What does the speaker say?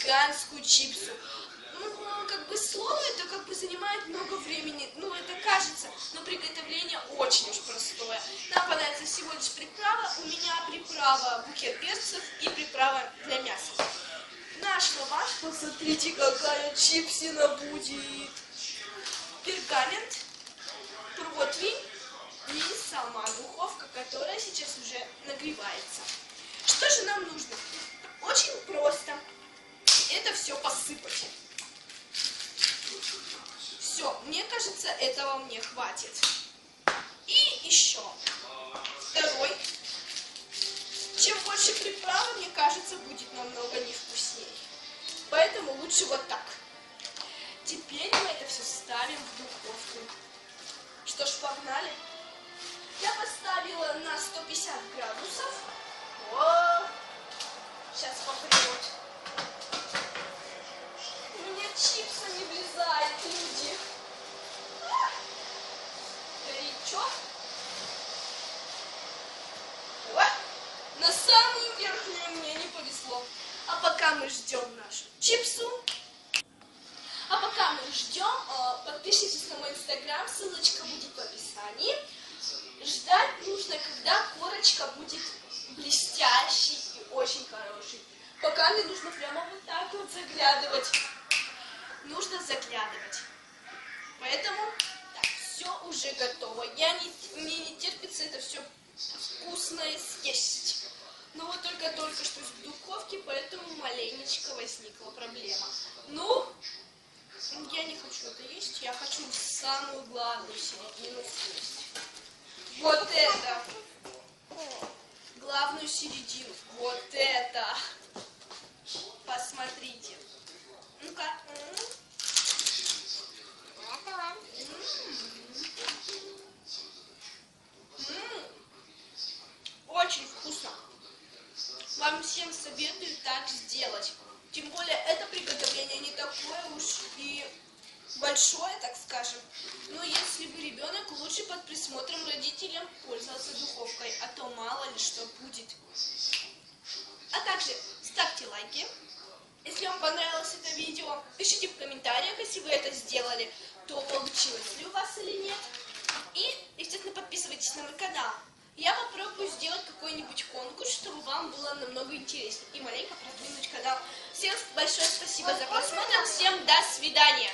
гигантскую чипсу. Ну, как бы слово это как бы занимает много времени, ну, это кажется, но приготовление очень уж простое. Нам понадобится всего лишь приправа, у меня приправа букет перцев и приправа для мяса. Наш лаваш, посмотрите, какая чипсина будет. Пергамент, противень и сама духовка, которая сейчас уже нагревается. Что же нам нужно? Очень просто. Это все посыпать. Все, мне кажется, этого мне хватит. И еще второй. Чем больше приправы, мне кажется, будет намного невкуснее. Поэтому лучше вот так. Теперь мы это все ставим в духовку. Что ж, погнали. Я поставила на 150 градусов. О, сейчас попрет. У меня чипса не влезает, люди. Горячо. На самую верхнюю мне не повезло. А пока мы ждем нашу чипсу. Подпишитесь на мой инстаграм, ссылочка будет в описании. Ждать нужно, когда корочка будет блестящей и очень хорошей. Пока мне нужно прямо вот так вот заглядывать. Нужно заглядывать. Поэтому так, все уже готово. Мне не терпится это все вкусное съесть. Но вот только что из духовки, поэтому маленечко возникла проблема. Ну, я не хочу это есть, я хочу самую главную середину съесть. Вот это. Главную середину. Вот это. Посмотрите. Ну-ка. Очень вкусно. Вам всем советую так сделать. Тем более это приготовление не такое уж и большое, так скажем. Но если вы ребенок, лучше под присмотром родителям пользоваться духовкой, а то мало ли что будет. А также ставьте лайки. Если вам понравилось это видео, пишите в комментариях, если вы это сделали, то получилось ли у вас или нет. И, естественно, подписывайтесь на мой канал. Я попробую сделать какой-нибудь конкурс, чтобы вам было намного интереснее и маленько продвинуть канал. Всем большое спасибо за просмотр, всем до свидания!